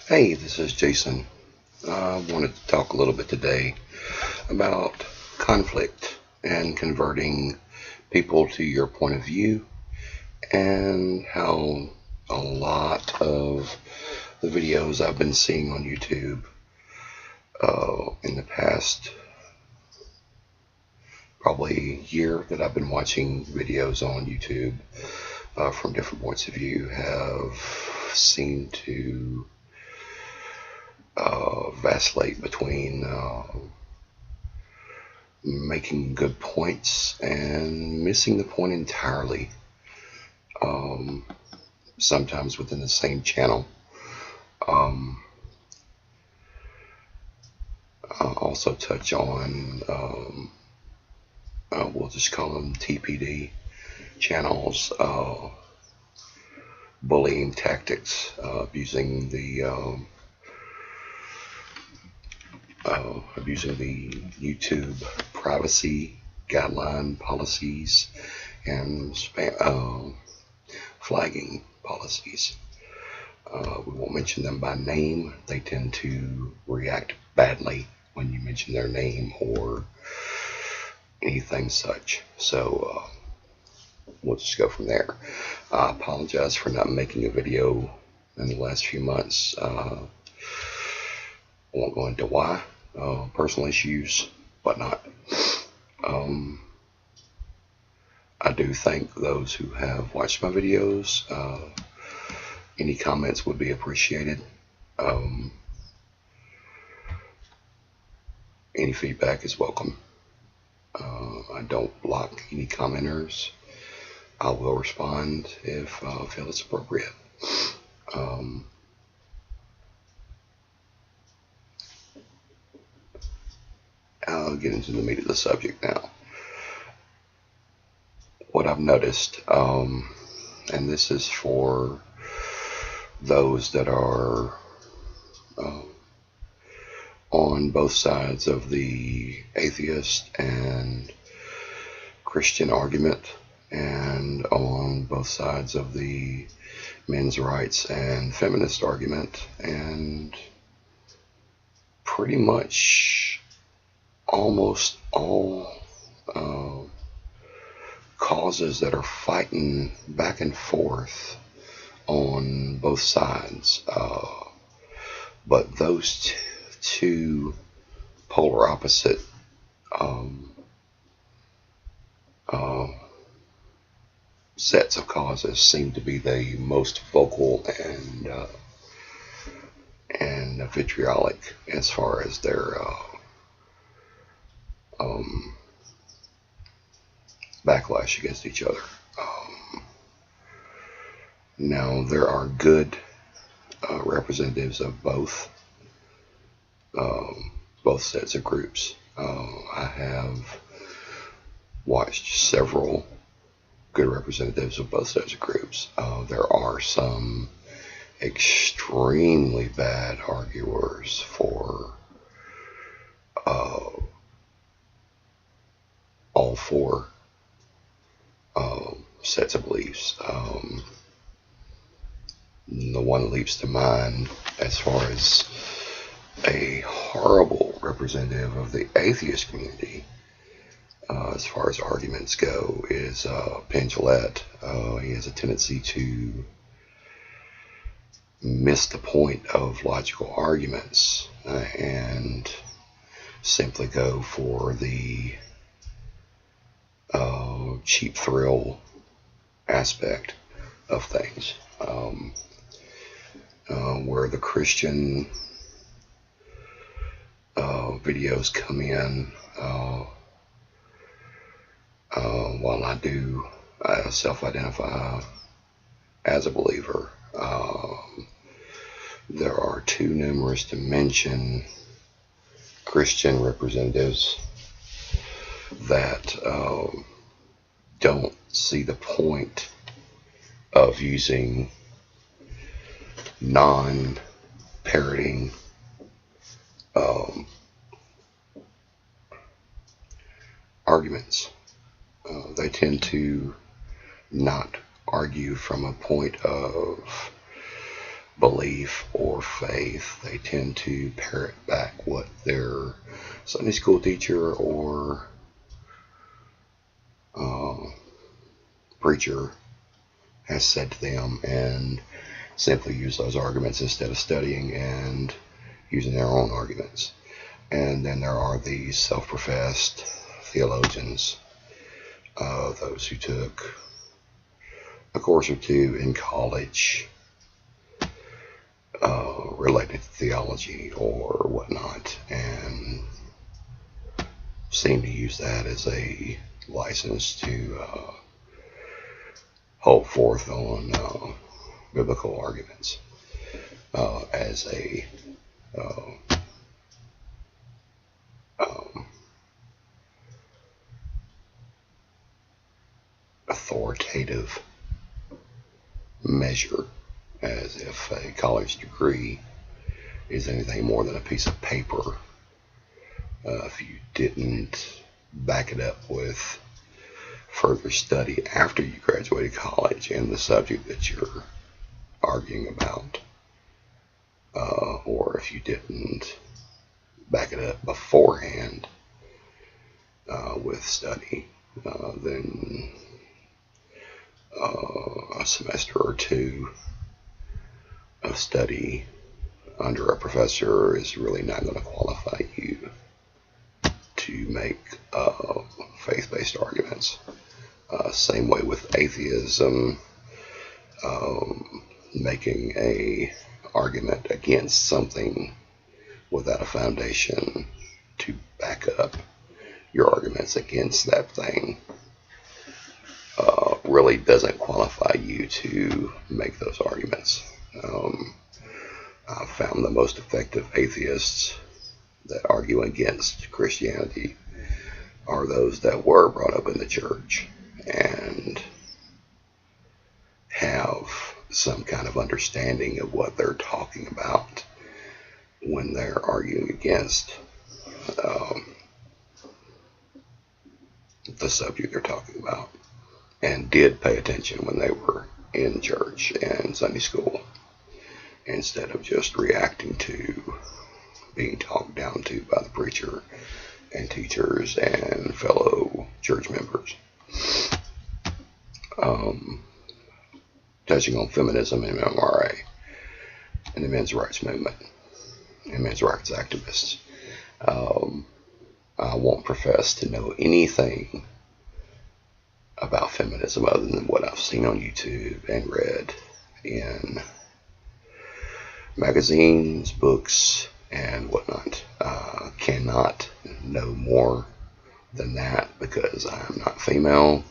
Hey, this is Jason. I wanted to talk a little bit today about conflict and converting people to your point of view, and how a lot of the videos I've been seeing on YouTube in the past probably year that I've been watching videos on YouTube from different points of view have seemed to vacillate between making good points and missing the point entirely, um, sometimes within the same channel. I'll also touch on, we'll just call them TPD channels, bullying tactics, abusing the YouTube privacy guideline policies and flagging policies. We won't mention them by name. They tend to react badly when you mention their name or anything such. So we'll just go from there. I apologize for not making a video in the last few months. I won't go into why. Personal issues, whatnot. I do thank those who have watched my videos. Any comments would be appreciated. Any feedback is welcome. I don't block any commenters. I will respond if I feel it's appropriate. I'll get into the meat of the subject now. What I've noticed, and this is for those that are on both sides of the atheist and Christian argument, and on both sides of the men's rights and feminist argument, and pretty much almost all causes that are fighting back and forth on both sides. But those two polar opposite sets of causes seem to be the most vocal and vitriolic as far as their backlash against each other. Now, there are good representatives of both sets of groups. I have watched several good representatives of both sets of groups. There are some extremely bad arguers for all four sets of beliefs. The one that leaps to mind as far as a horrible representative of the atheist community, as far as arguments go, is Penn Jillette. He has a tendency to miss the point of logical arguments and simply go for the cheap thrill aspect of things, where the Christian videos come in. While I do self-identify as a believer, there are too numerous to mention Christian representatives that don't see the point of using non-parroting arguments. They tend to not argue from a point of belief or faith, they tend to parrot back what their Sunday school teacher or preacher has said to them, and simply use those arguments instead of studying and using their own arguments. And then there are these self-professed theologians, those who took a course or two in college related to theology or whatnot, and seem to use that as a license to hold forth on biblical arguments as a authoritative measure, as if a college degree is anything more than a piece of paper. If you didn't back it up with further study after you graduated college in the subject that you're arguing about, or if you didn't back it up beforehand with study, then a semester or two of study under a professor is really not going to qualify you to make faith-based arguments. Same way with atheism, making a argument against something without a foundation to back up your arguments against that thing really doesn't qualify you to make those arguments. I've found the most effective atheists that argue against Christianity are those that were brought up in the church and have some kind of understanding of what they're talking about when they're arguing against the subject they're talking about, and did pay attention when they were in church and Sunday school, instead of just reacting to being talked down to by the preacher and teachers and fellow church members. Touching on feminism and MRA and the men's rights movement and men's rights activists, I won't profess to know anything about feminism other than what I've seen on YouTube and read in magazines, books, and whatnot. Cannot know more than that because I am not female.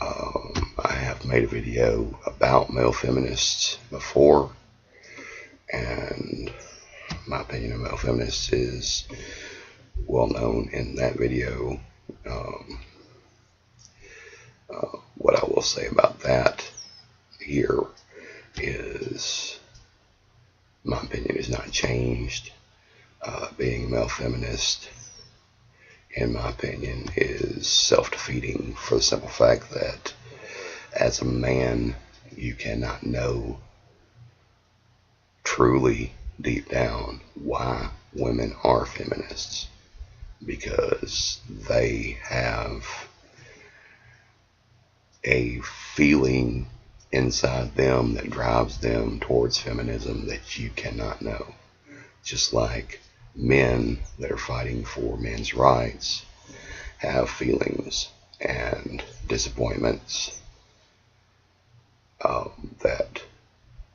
I have made a video about male feminists before, and my opinion of male feminists is well known in that video. What I will say about that here is my opinion is not changed. Being a male feminist, in my opinion, is self-defeating for the simple fact that as a man, you cannot know truly deep down why women are feminists, because they have a feeling inside them that drives them towards feminism that you cannot know. Just like men that are fighting for men's rights have feelings and disappointments that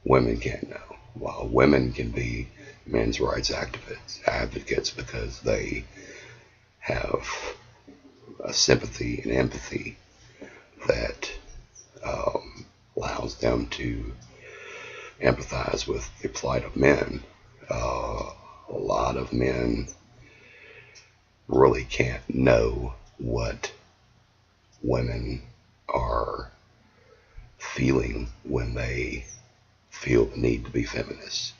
women can't know. While women can be men's rights advocates because they have a sympathy and empathy that allows them to empathize with the plight of men. A lot of men really can't know what women are feeling when they feel the need to be feminists.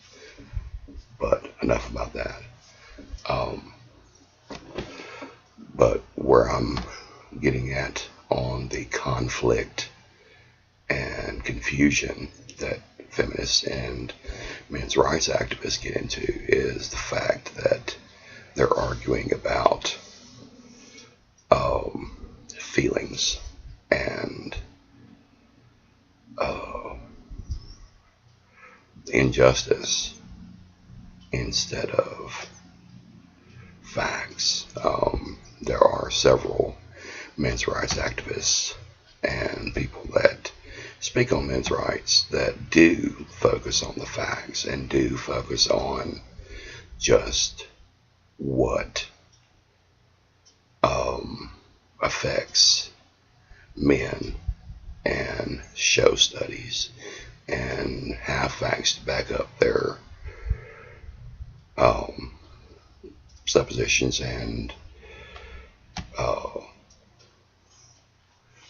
But enough about that. But where I'm getting at on the conflict and confusion that feminists and men's rights activists get into is the fact that they're arguing about feelings and injustice instead of facts. There are several men's rights activists and people that speak on men's rights that do focus on the facts and do focus on just what affects men and show studies and have facts to back up their suppositions and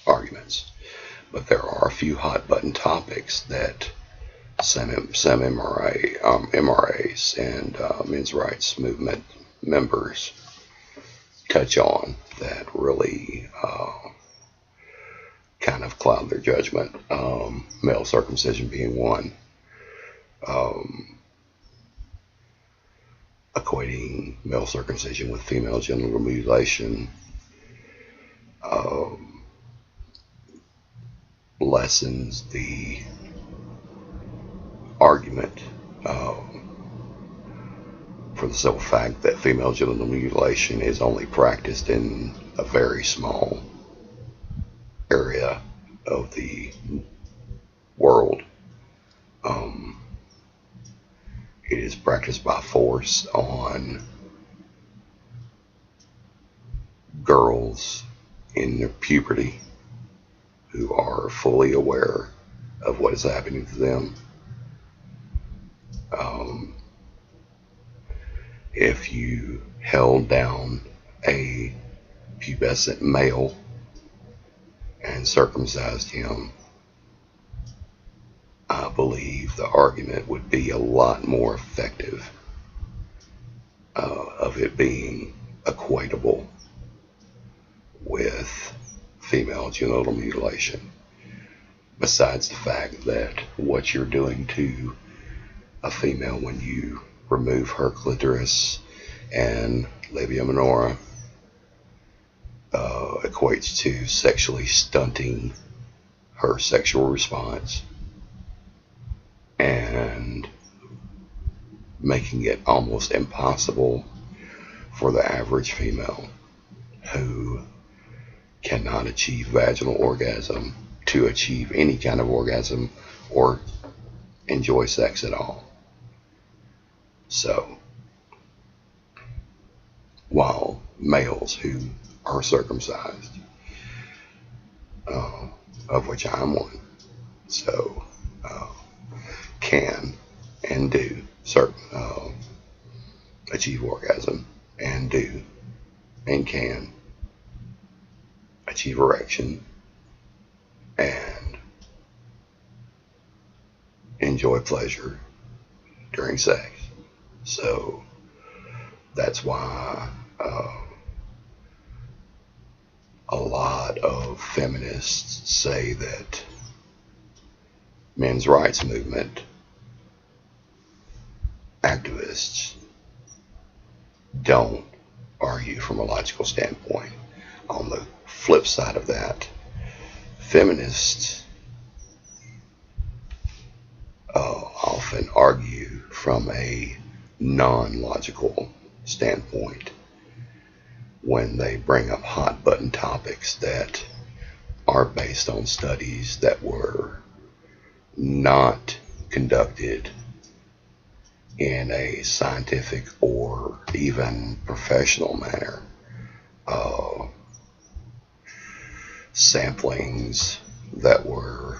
arguments. But there are a few hot button topics that some MRAs and men's rights movement members touch on that really kind of cloud their judgment. Male circumcision being one. Equating male circumcision with female genital mutilation. Lessens the argument for the simple fact that female genital mutilation is only practiced in a very small area of the world. It is practiced by force on girls in their puberty who are fully aware of what is happening to them. If you held down a pubescent male and circumcised him, I believe the argument would be a lot more effective of it being equatable with female genital mutilation. Besides the fact that what you're doing to a female when you remove her clitoris and labia minora equates to sexually stunting her sexual response and making it almost impossible for the average female who cannot achieve vaginal orgasm to achieve any kind of orgasm or enjoy sex at all. So, while males who are circumcised, of which I am one, so can and do achieve orgasm and do and can achieve erection and enjoy pleasure during sex. So that's why a lot of feminists say that men's rights movement activists don't argue from a logical standpoint. On the flip side of that, feminists often argue from a non-logical standpoint when they bring up hot button topics that are based on studies that were not conducted in a scientific or even professional manner. Samplings that were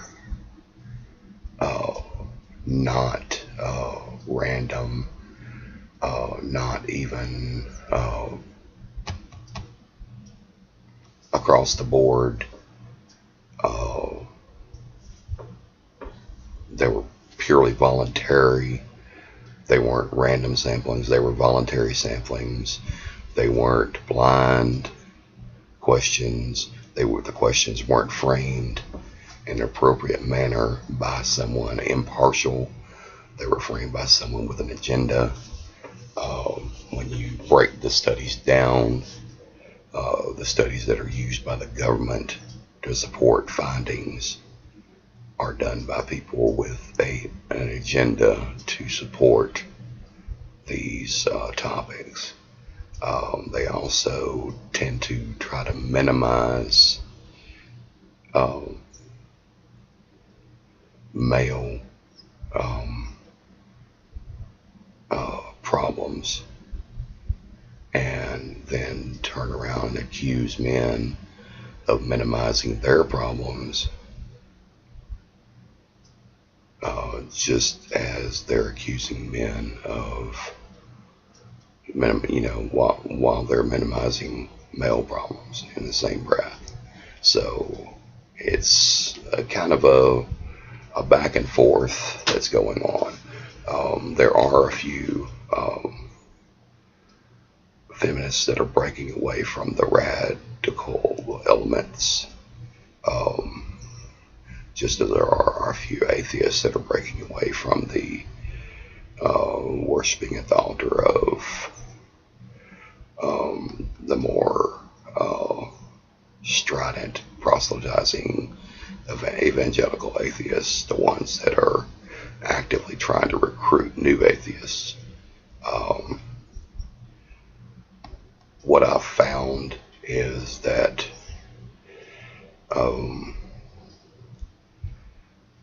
not random, not even across the board. They were purely voluntary. They weren't random samplings. They were voluntary samplings. They weren't blind questions. The questions weren't framed in an appropriate manner by someone impartial. They were framed by someone with an agenda. When you break the studies down, the studies that are used by the government to support findings are done by people with an agenda to support these topics. They also tend to try to minimize male problems, and then turn around and accuse men of minimizing their problems, just as they're accusing men of, while they're minimizing male problems in the same breath. So it's a kind of a back and forth that's going on. There are a few feminists that are breaking away from the radical elements, just as there are a few atheists that are breaking away from the worshiping at the altar of the more strident proselytizing evangelical atheists, the ones that are actively trying to recruit new atheists. What I've found is that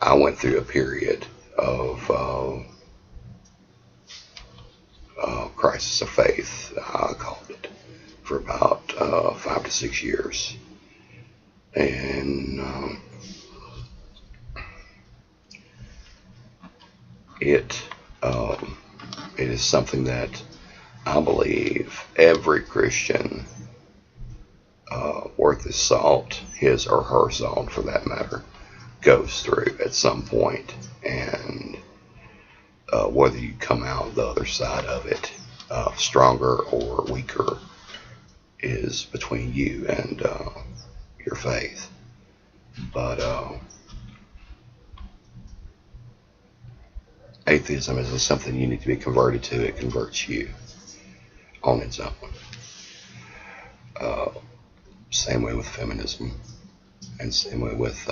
I went through a period of crisis of faith, I called it, for about 5 to 6 years. And it is something that I believe every Christian worth his salt, his or her salt for that matter, goes through at some point. And whether you come out the other side of it stronger or weaker is between you and your faith. But atheism isn't something you need to be converted to. It converts you on its own. Same way with feminism, and same way with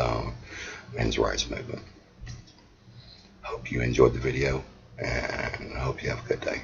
men's rights movement. Hope you enjoyed the video, and I hope you have a good day.